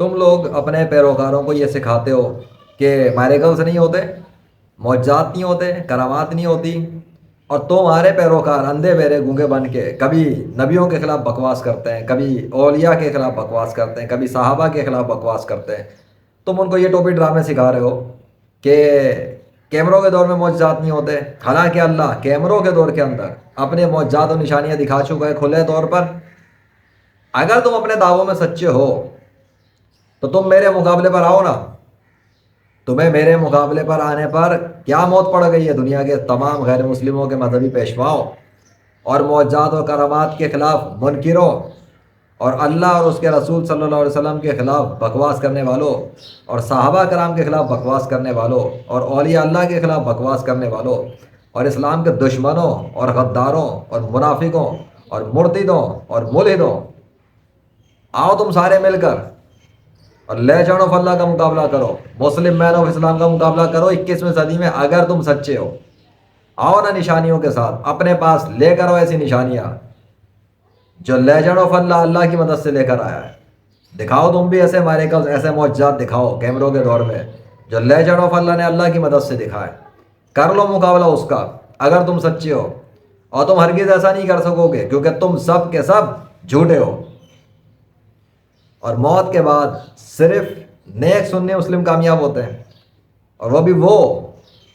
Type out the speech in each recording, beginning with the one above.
تم لوگ اپنے پیروکاروں کو یہ سکھاتے ہو کہ میریکلز نہیں ہوتے، معجزات نہیں ہوتے، کرامات نہیں ہوتی، اور تمہارے پیروکار اندھے بہرے گونگے بن کے کبھی نبیوں کے خلاف بکواس کرتے ہیں، کبھی اولیاء کے خلاف بکواس کرتے ہیں، کبھی صحابہ کے خلاف بکواس کرتے ہیں۔ تم ان کو یہ ٹوپی ڈرامے سکھا رہے ہو کہ کیمروں کے دور میں معجزات نہیں ہوتے، حالانکہ اللہ کیمروں کے دور کے اندر اپنے معجزات و نشانیاں دکھا چکا ہے کھلے طور پر۔ اگر تم اپنے دعووں میں سچے ہو تو تم میرے مقابلے پر آؤ نا۔ تمہیں میرے مقابلے پر آنے پر کیا موت پڑ گئی ہے دنیا کے تمام غیر مسلموں کے مذہبی پیشواؤں اور معجزات و کرامات کے خلاف منکروں اور اللہ اور اس کے رسول صلی اللہ علیہ وسلم کے خلاف بکواس کرنے والوں اور صحابہ کرام کے خلاف بکواس کرنے والوں اور اولیاء اللہ کے خلاف بکواس کرنے والوں اور اسلام کے دشمنوں اور غداروں اور منافقوں اور مرتدوں اور ملحدوں۔ آؤ تم سارے مل کر اور لیجنڈ آف اللہ کا مقابلہ کرو، مسلم مین آف اسلام کا مقابلہ کرو 21ویں صدی میں اگر تم سچے ہو۔ آؤ نا نشانیوں کے ساتھ، اپنے پاس لے کر آؤ ایسی نشانیاں جو لیجنڈ آف اللہ اللہ کی مدد سے لے کر آیا ہے۔ دکھاؤ تم بھی ایسے میریکلز، ایسے معجزات دکھاؤ کیمروں کے دور میں جو لیجنڈ آف اللہ نے اللہ کی مدد سے دکھائے۔ کر لو مقابلہ اس کا اگر تم سچے ہو، اور تم ہرگز ایسا نہیں کر سکو گے کیونکہ تم سب کے سب جھوٹے ہو۔ اور موت کے بعد صرف نیک سنی مسلم کامیاب ہوتے ہیں، اور وہ بھی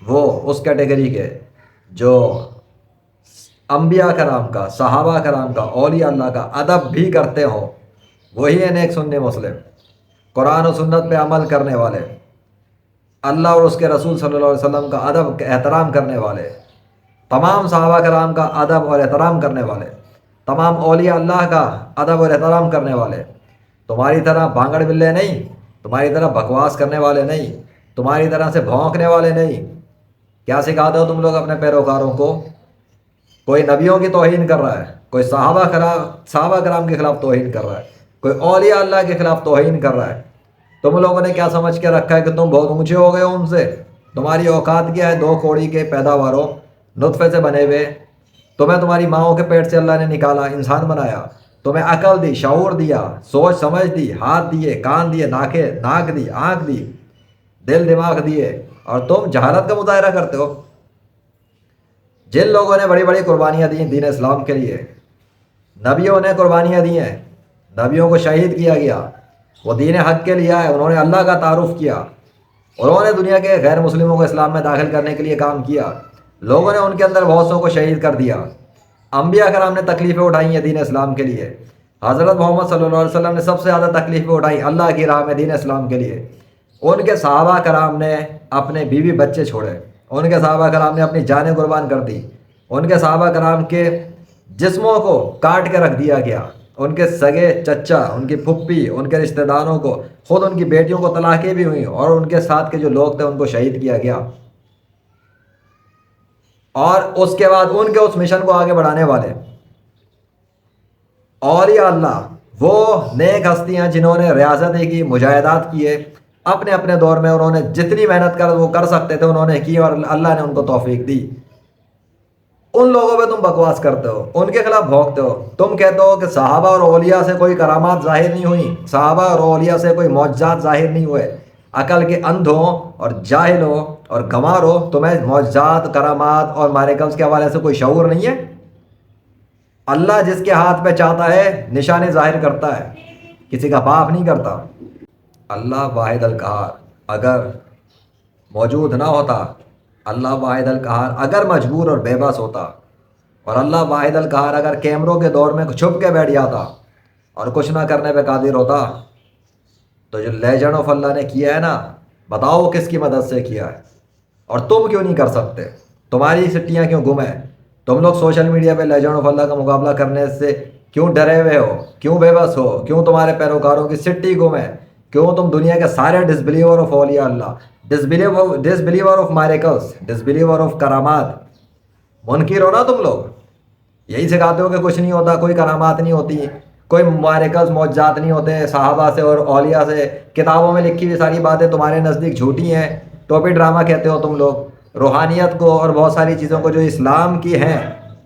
وہ اس کیٹیگری کے جو انبیاء کرام کا، صحابہ کرام کا، اولیاء اللہ کا ادب بھی کرتے ہوں، وہی ہے نیک سنی مسلم، قرآن و سنت پہ عمل کرنے والے، اللہ اور اس کے رسول صلی اللہ علیہ وسلم کا ادب احترام کرنے والے، تمام صحابہ کرام کا ادب اور احترام کرنے والے، تمام اولیاء اللہ کا ادب اور احترام کرنے والے۔ تمہاری طرح بھانگڑ بلے نہیں، تمہاری طرح بکواس کرنے والے نہیں، تمہاری طرح سے بھونکنے والے نہیں۔ کیا سکھاتے ہو تم لوگ اپنے پیروکاروں کو؟ کوئی نبیوں کی توہین کر رہا ہے، کوئی صحابہ کرام کے خلاف توہین کر رہا ہے، کوئی اولیاء اللہ کے خلاف توہین کر رہا ہے۔ تم لوگوں نے کیا سمجھ کے رکھا ہے کہ تم بہت اونچے ہو گئے ہو ان سے؟ تمہاری اوقات کیا ہے؟ 2 کوڑی کے پیداواروں، نطفے سے بنے ہوئے۔ تمہیں تمہاری ماؤں کے پیٹ سے اللہ نے نکالا، انسان بنایا، تمہیں عقل دی، شعور دیا، سوچ سمجھ دی، ہاتھ دیے، کان دیے، ناک دی، آنکھ دی، دل دماغ دیے، اور تم جہالت کا مظاہرہ کرتے ہو۔ جن لوگوں نے بڑی بڑی قربانیاں دی دین اسلام کے لیے، نبیوں نے قربانیاں دی ہیں، نبیوں کو شہید کیا گیا، وہ دین حق کے لیے آئے، انہوں نے اللہ کا تعارف کیا، انہوں نے دنیا کے غیر مسلموں کو اسلام میں داخل کرنے کے لیے کام کیا، لوگوں نے ان کے اندر بہت سو کو شہید کر دیا۔ انبیاء کرام نے تکلیفیں اٹھائی ہیں دین اسلام کے لیے۔ حضرت محمد صلی اللہ علیہ وسلم نے سب سے زیادہ تکلیفیں اٹھائی اللہ کی راہ میں دین اسلام کے لیے۔ ان کے صحابہ کرام نے اپنے بیوی بچے چھوڑے، ان کے صحابہ کرام نے اپنی جانیں قربان کر دی، ان کے صحابہ کرام کے جسموں کو کاٹ کے رکھ دیا گیا، ان کے سگے چچا، ان کی پھپھی، ان کے رشتہ داروں کو، خود ان کی بیٹیوں کو طلاقیں بھی ہوئیں، اور ان کے ساتھ کے جو لوگ تھے ان کو شہید کیا گیا۔ اور اس کے بعد ان کے اس مشن کو آگے بڑھانے والے اولیاء اللہ، وہ نیک ہستیاں جنہوں نے ریاضتیں کی، مجاہدات کیے، اپنے اپنے دور میں انہوں نے جتنی محنت وہ کر سکتے تھے انہوں نے کی، اور اللہ نے ان کو توفیق دی۔ ان لوگوں پہ تم بکواس کرتے ہو، ان کے خلاف بھونکتے ہو، تم کہتے ہو کہ صحابہ اور اولیاء سے کوئی کرامات ظاہر نہیں ہوئی، صحابہ اور اولیاء سے کوئی معجزات ظاہر نہیں ہوئے۔ عقل کے اندھوں اور جاہلوں اور گنواروں، تمہیں معجزات، کرامات اور میریکلز کے حوالے سے کوئی شعور نہیں ہے؟ اللہ جس کے ہاتھ پہ چاہتا ہے نشانے ظاہر کرتا ہے، کسی کا باپ نہیں کرتا۔ اللہ واحد القہار اگر موجود نہ ہوتا، اللہ واحد القہار اگر مجبور اور بے بس ہوتا، اور اللہ واحد القہار اگر کیمروں کے دور میں چھپ کے بیٹھ جاتا اور کچھ نہ کرنے پہ قادر ہوتا، تو جو لیجنڈ آف اللہ نے کیا ہے نا، بتاؤ کس کی مدد سے کیا ہے، اور تم کیوں نہیں کر سکتے؟ تمہاری سٹیاں کیوں گم ہیں؟ تم لوگ سوشل میڈیا پہ لیجنڈ آف اللہ کا مقابلہ کرنے سے کیوں ڈرے ہوئے ہو؟ کیوں بے بس ہو؟ کیوں تمہارے پیروکاروں کی سٹی گم ہے؟ کیوں تم دنیا کے سارے ڈسبلیور آف اولیاء اللہ، disbeliever of miracles, disbeliever of کرامات منکر ہو نا تم لوگ؟ یہی سکھاتے ہو کہ کچھ نہیں ہوتا، کوئی کرامات نہیں ہوتی، کوئی میریکلز معجزات نہیں ہوتے صحابہ سے اور اولیاء سے، کتابوں میں لکھی ہوئی ساری باتیں تمہارے نزدیک جھوٹی ہیں، ٹوپی ڈرامہ کہتے ہو تم لوگ۔ روحانیت کو اور بہت ساری چیزوں کو جو اسلام کی ہیں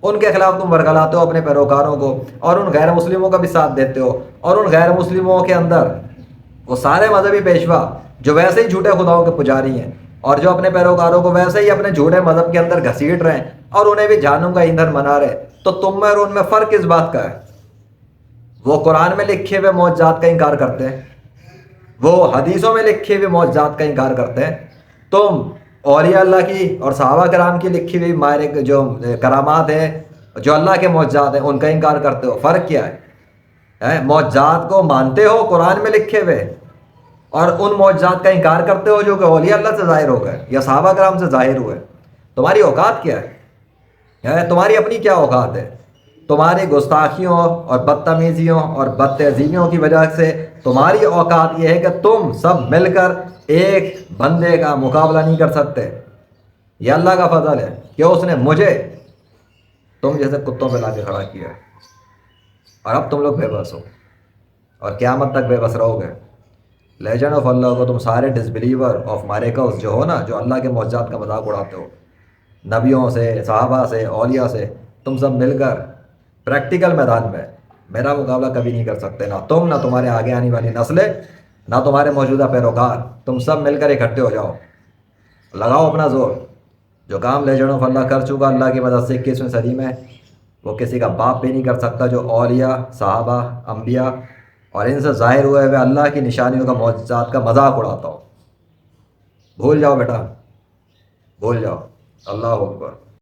ان کے خلاف تم ورگلاتے ہو اپنے پیروکاروں کو، اور ان غیر مسلموں کا بھی ساتھ دیتے ہو، اور ان غیر مسلموں کے اندر وہ سارے مذہبی پیشوا جو ویسے ہی جھوٹے خداؤں کے پجاری ہیں اور جو اپنے پیروکاروں کو ویسے ہی اپنے جھوٹے مذہب کے اندر گھسیٹ رہے ہیں اور انہیں بھی جہنم کا ایندھن بنا رہے، تو تم میں اور ان میں فرق کس بات کا ہے؟ وہ قرآن میں لکھے ہوئے معجزات کا انکار کرتے ہیں، وہ حدیثوں میں لکھے ہوئے معجزات کا انکار کرتے ہیں، تم اولیاء اللہ کی اور صحابہ کرام کی لکھی ہوئی مائرے جو کرامات ہیں، جو اللہ کے معجزات ہیں، ان کا انکار کرتے ہو۔ فرق کیا ہے؟ معجزات کو مانتے ہو قرآن میں لکھے ہوئے اور ان معجزات کا انکار کرتے ہو جو کہ اولیاء اللہ سے ظاہر ہو گئے یا صحابہ کرام سے ظاہر ہوئے۔ تمہاری اوقات کیا ہے؟ تمہاری اپنی کیا اوقات ہے؟ تمہاری گستاخیوں اور بدتمیزیوں اور بد تہذیبیوں کی وجہ سے تمہاری اوقات یہ ہے کہ تم سب مل کر ایک بندے کا مقابلہ نہیں کر سکتے۔ یہ اللہ کا فضل ہے کہ اس نے مجھے تم جیسے کتوں پہ لا کے کھڑا کیا ہے، اور اب تم لوگ بے بس ہو اور قیامت تک بے بس رہو گے۔ لیجنڈ آف اللہ کو تم سارے ڈسبلیور آف میریکلز جو ہو نا، جو اللہ کے معجزات کا مذاق اڑاتے ہو، نبیوں سے، صحابہ سے، اولیاء سے، تم سب مل کر پریکٹیکل میدان میں میرا مقابلہ کبھی نہیں کر سکتے، نہ تم، نہ تمہارے آگے آنے والی نسلیں، نہ تمہارے موجودہ پیروکار۔ تم سب مل کر اکٹھے ہو جاؤ، لگاؤ اپنا زور۔ جو کام لیجنڈ آف اللہ کر چکا اللہ کی مدد سے 21ویں صدی میں، وہ کسی کا باپ بھی نہیں کر سکتا، جو اولیاء، صحابہ، انبیاء اور ان سے ظاہر ہوئے ہوئے اللہ کی نشانیوں کا، معجزات کا مذاق اڑاتا ہو۔ بھول جاؤ بیٹا، بھول جاؤ۔ اللہ اکبر۔